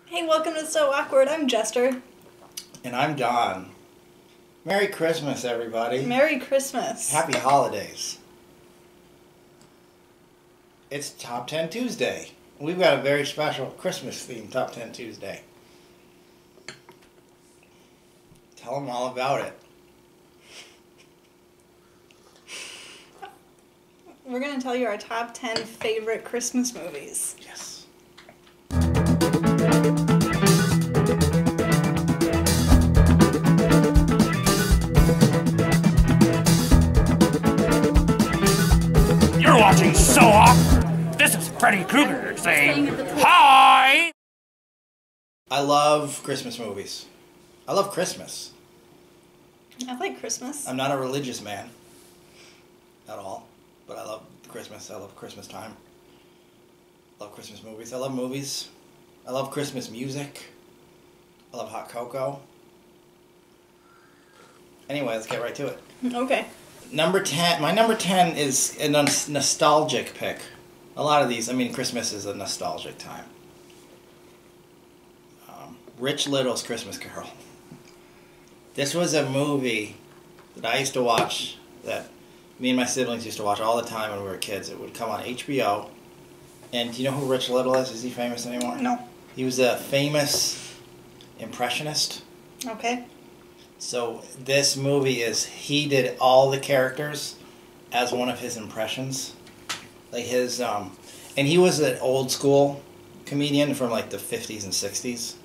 Hey, welcome to So Awkward. I'm Jester. And I'm Don. Merry Christmas, everybody. Merry Christmas. Happy holidays. It's Top 10 Tuesday. We've got a very special Christmas-themed Top 10 Tuesday. Tell them all about it. We're going to tell you our top 10 favorite Christmas movies. Yes. You're watching So Awkward. This is Freddy Krueger saying, hi! I love Christmas movies. I love Christmas. I like Christmas. I'm not a religious man at all, but I love Christmas. I love Christmas time. I love Christmas movies. I love movies. I love Christmas music. I love hot cocoa. Anyway, let's get right to it. Okay. Number 10. My number 10 is a nostalgic pick. A lot of these, I mean, Christmas is a nostalgic time. Rich Little's Christmas Carol. This was a movie that I used to watch, that me and my siblings used to watch all the time when we were kids. It would come on HBO. And do you know who Rich Little is? Is he famous anymore? No. He was a famous impressionist. Okay. So this movie he did all the characters as one of his impressions. Like his, and he was an old school comedian from like the 50s and 60s.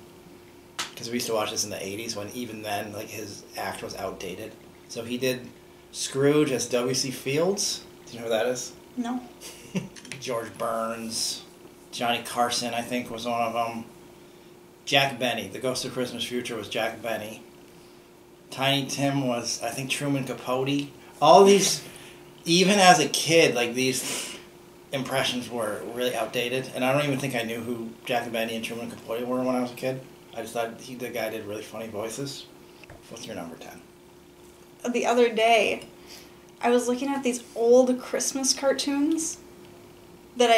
Because we used to watch this in the 80s when even then, like, his act was outdated. So he did Scrooge as W.C. Fields. Do you know who that is? No. George Burns. Johnny Carson, I think, was one of them. Jack Benny. The Ghost of Christmas Future was Jack Benny. Tiny Tim was, I think, Truman Capote. All these, even as a kid, like, these impressions were really outdated. And I don't even think I knew who Jack Benny and Truman Capote were when I was a kid. I just thought the guy did really funny voices. What's your number 10? The other day, I was looking at these old Christmas cartoons that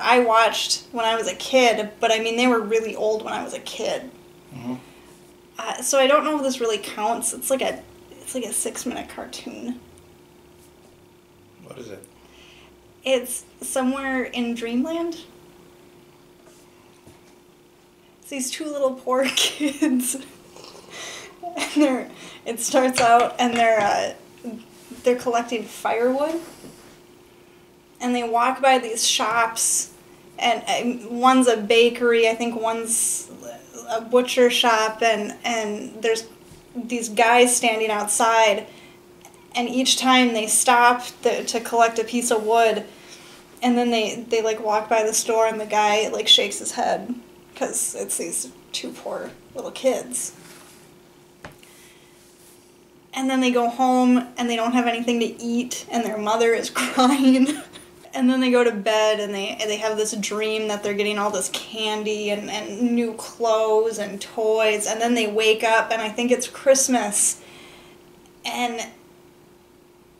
I watched when I was a kid, but I mean, they were really old when I was a kid. Mm-hmm. So I don't know if this really counts. It's like a 6-minute cartoon. What is it? It's Somewhere in Dreamland. It's these two little poor kids. And it starts out and they're collecting firewood. And they walk by these shops, and one's a bakery, I think one's a butcher shop, and there's these guys standing outside, and each time they stop to collect a piece of wood, and then they like walk by the store, and the guy like shakes his head because it's these two poor little kids. And then they go home and they don't have anything to eat, and their mother is crying. And then they go to bed and they have this dream that they're getting all this candy and new clothes and toys, and then they wake up and I think it's Christmas, and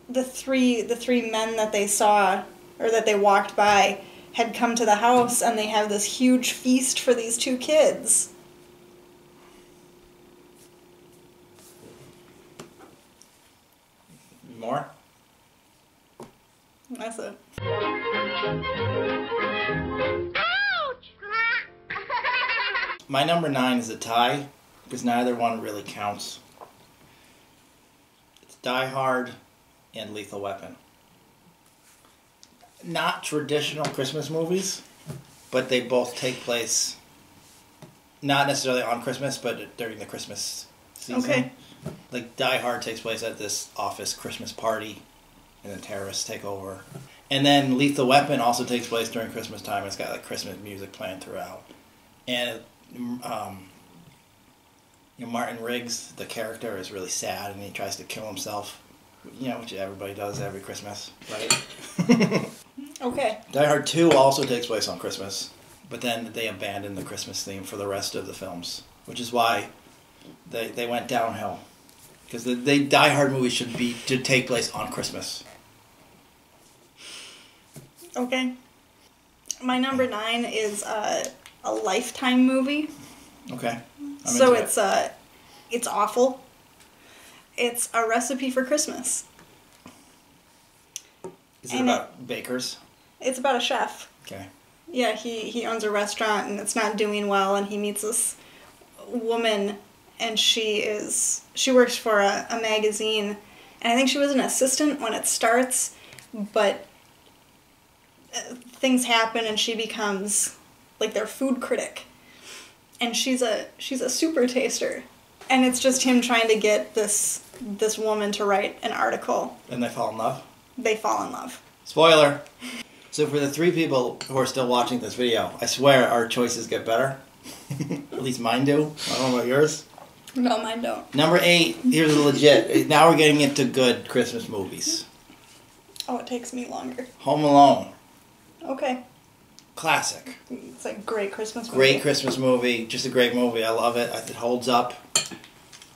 the three men that they saw, or that they walked by, had come to the house, and they have this huge feast for these two kids. More? That's it. Ouch! My number 9 is a tie, because neither one really counts. It's Die Hard and Lethal Weapon. Not traditional Christmas movies, but they both take place not necessarily on Christmas, but during the Christmas season. Okay. Like, Die Hard takes place at this office Christmas party, and then terrorists take over. And then Lethal Weapon also takes place during Christmas time. It's got like Christmas music playing throughout. And Martin Riggs, the character, is really sad, and he tries to kill himself. Which everybody does every Christmas, right? Okay. Die Hard 2 also takes place on Christmas, but then they abandoned the Christmas theme for the rest of the films, which is why they went downhill. Because the Die Hard movies should take place on Christmas. Okay. My number 9 is a Lifetime movie. Okay. So it's awful. It's a recipe for Christmas. Is it about bakers? It's about a chef. Okay. Yeah, he owns a restaurant and it's not doing well, and he meets this woman, and she works for a magazine, and I think she was an assistant when it starts, but things happen and she becomes like their food critic, and she's a super taster, and it's just him trying to get this woman to write an article. And they fall in love? They fall in love. Spoiler! So for the 3 people who are still watching this video, I swear our choices get better. At least mine do. I don't know about yours. No, mine don't. Number 8, here's a legit. Now we're getting into good Christmas movies. Oh, it takes me longer. Home Alone. Okay. Classic. It's a great Christmas movie. Great Christmas movie. Just a great movie. I love it. It holds up.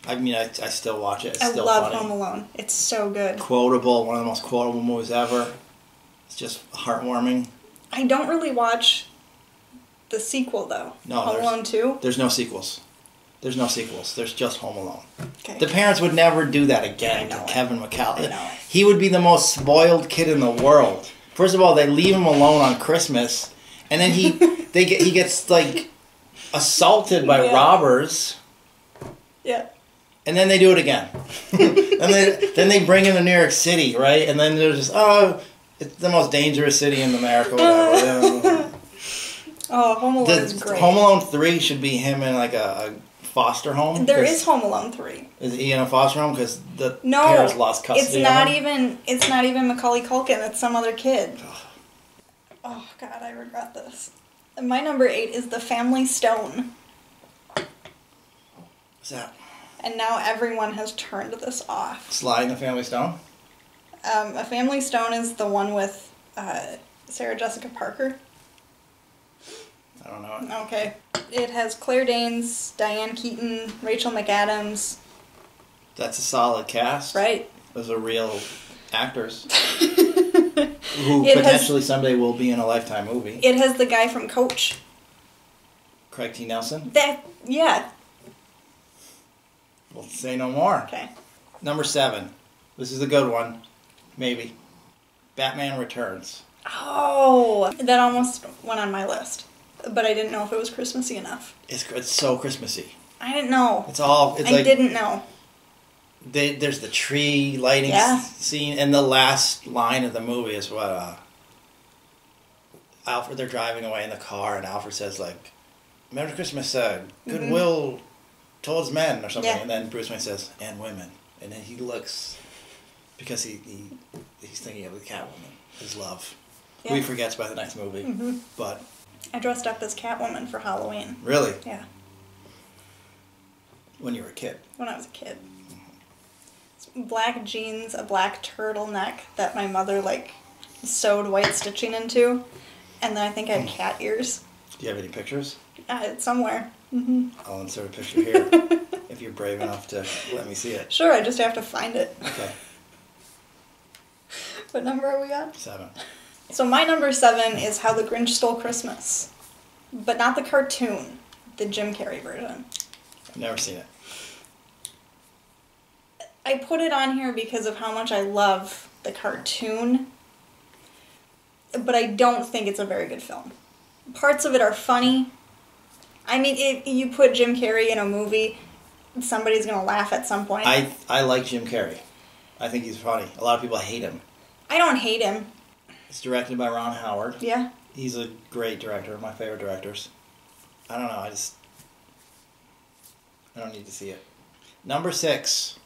I mean, I still watch it. It's still love funny. Home Alone. It's so good. Quotable. One of the most quotable movies ever. It's just heartwarming. I don't really watch the sequel, though. No, Home Alone 2? There's no sequels. There's no sequels. There's just Home Alone. Okay. The parents would never do that again I know to it. Kevin McCall. I know it. He would be the most spoiled kid in the world. First of all, they leave him alone on Christmas, and then he gets like assaulted by robbers. Yeah. And then they do it again. And then they bring him to New York City, right? And then they're just, it's the most dangerous city in America, whatever. Oh, Home Alone is great. Home Alone 3 should be him in like a foster home. There is Home Alone 3. Is he in a foster home? Because the parents lost custody of him? It's not even Macaulay Culkin. It's some other kid. Oh, God, I regret this. My number 8 is The Family Stone. What's that? And now everyone has turned this off. Sly and the Family Stone? A Family Stone is the one with Sarah Jessica Parker. I don't know. Okay. It has Claire Danes, Diane Keaton, Rachel McAdams. That's a solid cast. Right. Those are real actors. Who potentially someday will be in a Lifetime movie. It has the guy from Coach. Craig T. Nelson? Yeah. We'll say no more. Okay. Number 7. This is a good one. Maybe. Batman Returns. Oh, that almost went on my list. But I didn't know if it was Christmassy enough. It's so Christmassy. I didn't know. I didn't know. There's the tree lighting scene, and the last line of the movie is what Alfred, they're driving away in the car, and Alfred says, like, Merry Christmas, goodwill towards men, or something. Yeah. And then Bruce Wayne says, and women. And then he looks, because he's thinking of the Catwoman, his love. Yeah. Who he forgets by the next movie. Mm-hmm. But I dressed up as Catwoman for Halloween. Really? Yeah. When you were a kid? When I was a kid. Black jeans, a black turtleneck that my mother, like, sewed white stitching into. And then I think I had cat ears. Do you have any pictures? It's somewhere. Mm-hmm. I'll insert a picture here, if you're brave enough to let me see it. Sure, I just have to find it. Okay. What number are we on? 7. So my number 7 is How the Grinch Stole Christmas. But not the cartoon, the Jim Carrey version. I've never seen it. I put it on here because of how much I love the cartoon, but I don't think it's a very good film. Parts of it are funny. I mean, if you put Jim Carrey in a movie, somebody's going to laugh at some point. I like Jim Carrey. I think he's funny. A lot of people hate him. I don't hate him. It's directed by Ron Howard. Yeah. He's a great director, one of my favorite directors. I don't know, I don't need to see it. Number 6.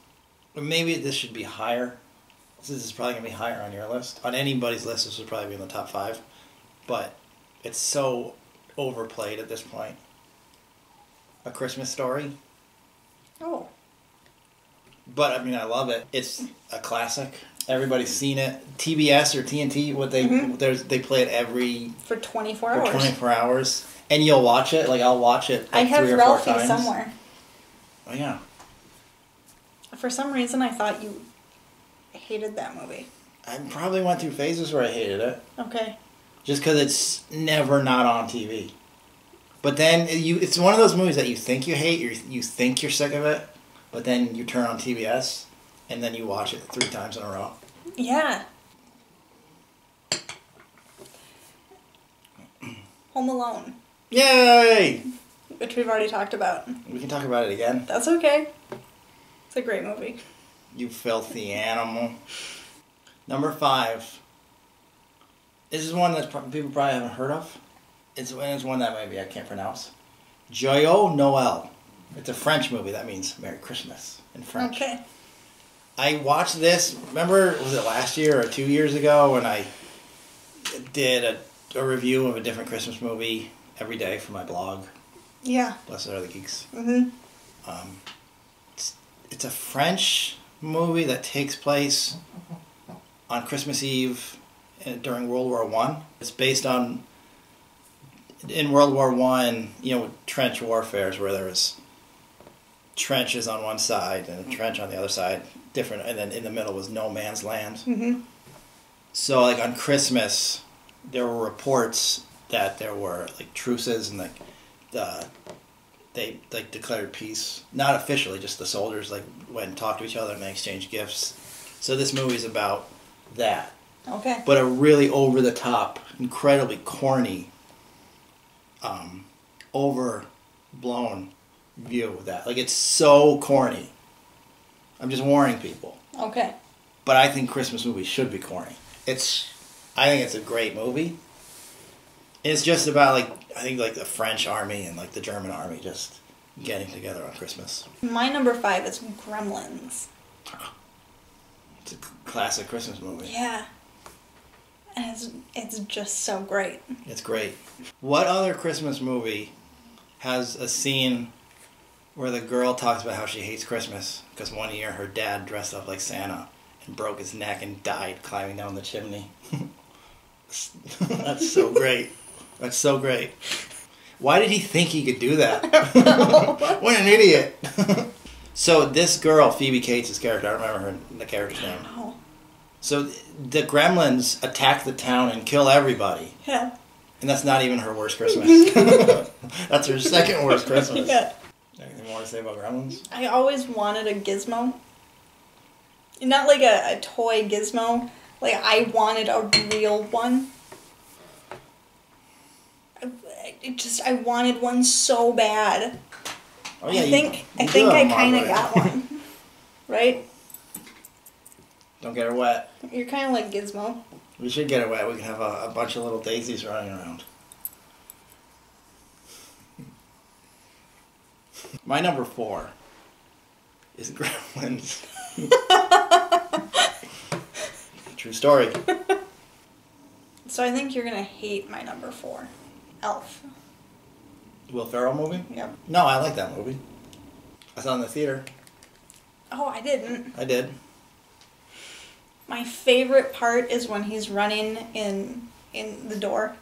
Maybe this should be higher. This is probably going to be higher on your list. On anybody's list, this would probably be in the top 5. But it's so overplayed at this point. A Christmas Story. Oh. But, I mean, I love it. It's a classic. Everybody's seen it. TBS or TNT, they play it for 24 hours. For 24 hours. And you'll watch it. Like, I'll watch it like I have 3 or 4 Ralphie times. somewhere. Oh, yeah. For some reason, I thought you hated that movie. I probably went through phases where I hated it. Okay. Just because it's never not on TV. But then it's one of those movies that you think you hate, you think you're sick of it, but then you turn on TBS, and then you watch it 3 times in a row. Yeah. Home Alone. Yay! Which we've already talked about. We can talk about it again. That's okay. It's a great movie. You filthy animal. Number 5. This is one that people probably haven't heard of. It's one that maybe I can't pronounce. Joyeux Noël. It's a French movie. That means Merry Christmas in French. Okay. I watched this, remember, was it last year or 2 years ago when I did a review of a different Christmas movie every day for my blog? Yeah. Blessed Are the Geeks. Mm-hmm. It's a French movie that takes place on Christmas Eve during World War I. It's based on, in World War I, trench warfares where there was trenches on one side and a trench on the other side, different, and then in the middle was no man's land. Mm-hmm. So, like, on Christmas, there were reports that there were, like, truces and, they, like, declared peace. Not officially, just the soldiers, like, went and talked to each other and they exchanged gifts. So this movie's about that. Okay. But a really over-the-top, incredibly corny, overblown view of that. Like, it's so corny. I'm just warning people. Okay. But I think Christmas movies should be corny. I think it's a great movie. It's just about, like, I think, like, the French army and, like, the German army just getting together on Christmas. My number 5 is Gremlins. It's a classic Christmas movie. Yeah. And it's just so great. It's great. What other Christmas movie has a scene where the girl talks about how she hates Christmas because one year her dad dressed up like Santa and broke his neck and died climbing down the chimney? That's so great. That's so great. Why did he think he could do that? What an idiot. So this girl, Phoebe Cates' character, I don't remember the character's name. Oh. So the Gremlins attack the town and kill everybody. Yeah. And that's not even her worst Christmas. That's her second worst Christmas. Yeah. Anything more to say about Gremlins? I always wanted a gizmo. Not like a toy gizmo. Like, I wanted a real one. I wanted one so bad. Oh, yeah, I think I kind of got one. Right? Don't get her wet. You're kind of like Gizmo. We should get her wet. We can have a bunch of little daisies running around. My number 4 is Gremlins. True story. So I think you're going to hate my number 4. Elf. Will Ferrell movie? Yep. No, I like that movie. I saw it in the theater. Oh, I didn't. I did. My favorite part is when he's running in the door.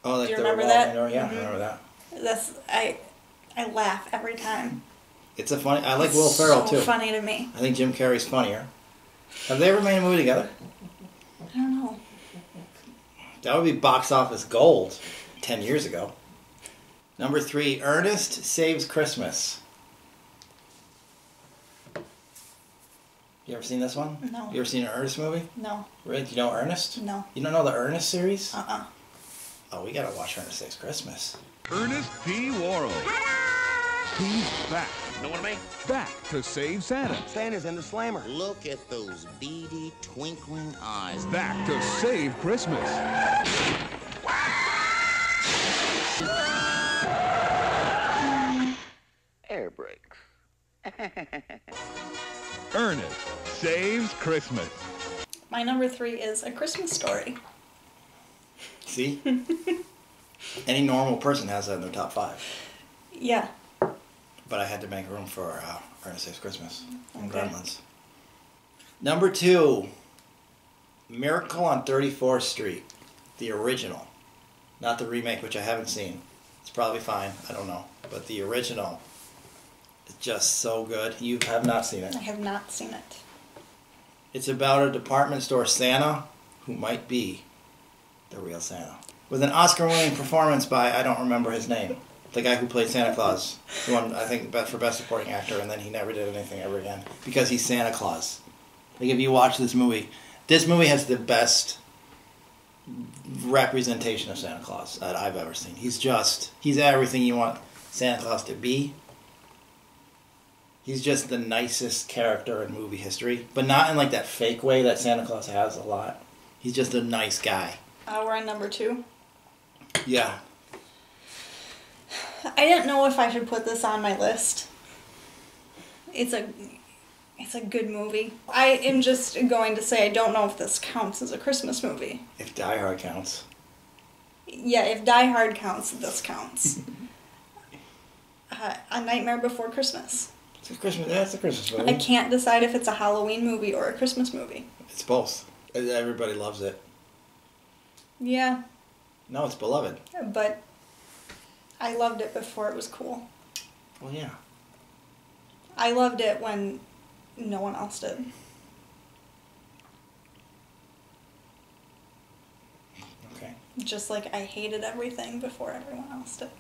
Oh, like Do you the remember revolving that? door? Yeah, Mhm. I remember that. That's I laugh every time. It's a funny. I like Will Ferrell so too. Funny to me. I think Jim Carrey's funnier. Have they ever made a movie together? I don't know. That would be box office gold 10 years ago. Number 3, Ernest Saves Christmas. You ever seen this one? No. You ever seen an Ernest movie? No. Really? Do you know Ernest? No. You don't know the Ernest series? Uh-uh. Oh, we gotta watch Ernest Saves Christmas. Ernest P. Worrell. He's back. Know what I mean? Back to save Santa. Santa's in the slammer. Look at those beady, twinkling eyes. Back to save Christmas. Air brakes. Ernest Saves Christmas. My number 3 is A Christmas Story. See? Any normal person has that in their top 5. Yeah. But I had to make room for Ernest Saves Christmas from Okay. Gremlins. Number 2, Miracle on 34th Street. The original. Not the remake, which I haven't seen. It's probably fine. I don't know. But the original is just so good. You have not seen it. I have not seen it. It's about a department store Santa who might be the real Santa. with an Oscar-winning performance by, I don't remember his name, the guy who played Santa Claus. He won, I think, for Best Supporting Actor, and then he never did anything ever again. Because he's Santa Claus. Like, if you watch this movie has the best representation of Santa Claus that I've ever seen. He's everything you want Santa Claus to be. He's just the nicest character in movie history, but not in like that fake way that Santa Claus has a lot. He's just a nice guy. We're on number 2. Yeah. I didn't know if I should put this on my list. It's a good movie. I am just going to say I don't know if this counts as a Christmas movie. If Die Hard counts. Yeah, if Die Hard counts, this counts. A Nightmare Before Christmas. It's a Christmas movie. I can't decide if it's a Halloween movie or a Christmas movie. It's both. Everybody loves it. Yeah. No, it's beloved. But I loved it before it was cool. Well, yeah. I loved it when no one else did. Okay. Just like I hated everything before everyone else did.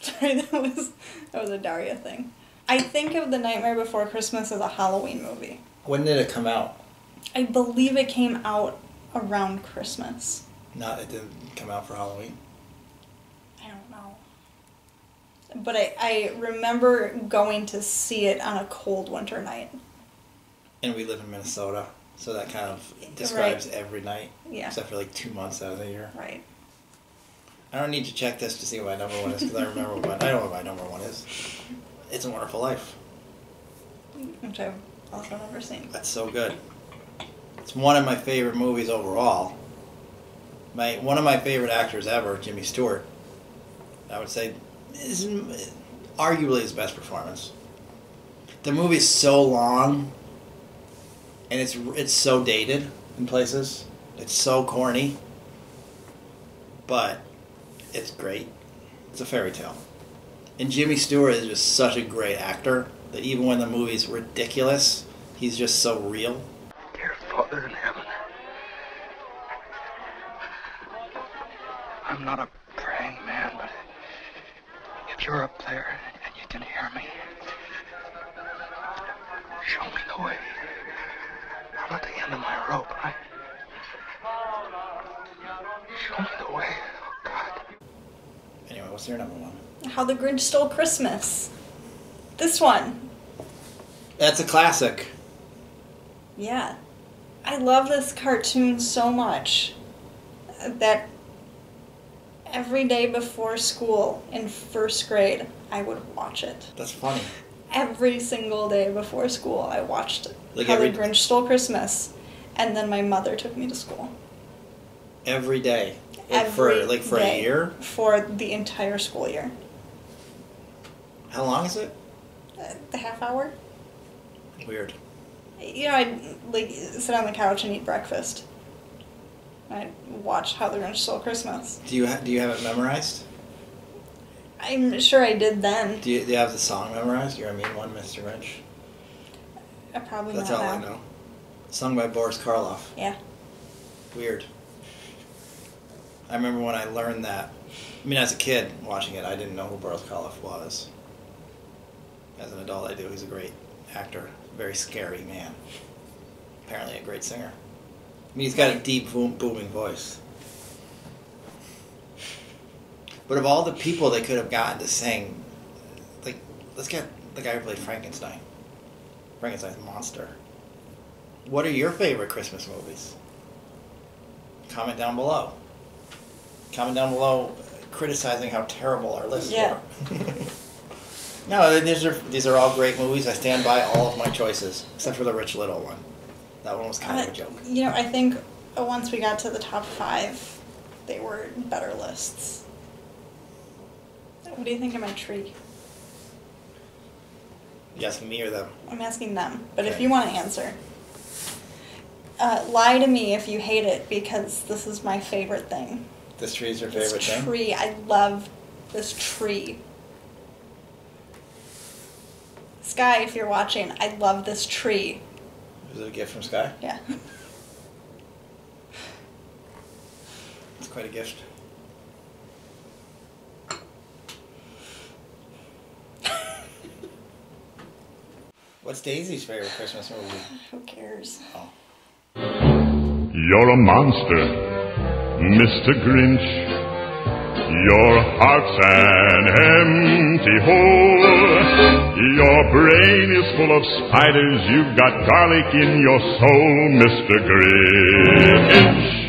Sorry, that was a Daria thing. I think of The Nightmare Before Christmas as a Halloween movie. When did it come out? I believe it came out around Christmas. It didn't come out for Halloween? I don't know. But I remember going to see it on a cold winter night. And we live in Minnesota, so that kind of describes every night. Yeah. Except for like 2 months out of the year. Right. I don't need to check this to see what my number 1 is, because I know what my number 1 is. It's a Wonderful Life. Which I've also never seen. That's so good. It's one of my favorite movies overall. One of my favorite actors ever, Jimmy Stewart, I would say, is arguably his best performance. The movie's so long, and it's so dated in places. It's so corny, but it's great. It's a fairy tale. And Jimmy Stewart is just such a great actor that even when the movie's ridiculous, he's just so real. Dear Father in heaven, I'm not a praying man, but if you're up there and you can hear me, show me the way. I'm at the end of my rope. Show me the way, oh God. Anyway, what's your number 1? How the Grinch Stole Christmas. This one. That's a classic. Yeah. I love this cartoon so much that every day before school in first grade, I would watch it. That's funny. Every single day before school, I watched Like How the Grinch Stole Christmas. And then my mother took me to school. Every day? For a year? For the entire school year. How long is it? The half hour. Weird. You know, I'd sit on the couch and eat breakfast. I'd watch How the Grinch Stole Christmas. Do you have it memorized? I'm sure I did then. Do you have the song memorized? You're a mean one, Mr. Grinch. Probably That's not all now. I know. Sung by Boris Karloff. Yeah. Weird. I remember when I learned that. I mean, as a kid watching it, I didn't know who Boris Karloff was. As an adult, I do. He's a great actor. Very scary man. Apparently a great singer. I mean, he's got a deep, booming voice. But of all the people they could have gotten to sing, like, let's get the guy who played Frankenstein. Frankenstein's monster. What are your favorite Christmas movies? Comment down below. Comment down below criticizing how terrible our lists Yeah. were. No, these are all great movies. I stand by all of my choices, except for the Rich Little one. That one was kind of a joke. You know, I think once we got to the top 5, they were better lists. What do you think of my tree? You asking me or them? I'm asking them, but if Okay. you want to answer. Lie to me if you hate it, because this is my favorite thing. This tree is your favorite This thing? tree, I love this tree. Sky, if you're watching, I love this tree. Is it a gift from Sky? Yeah. quite a gift. What's Daisy's favorite Christmas movie? Who cares? Oh. You're a monster, Mr. Grinch. Your heart's an empty hole. Your brain is full of spiders. You've got garlic in your soul, Mr. Grinch.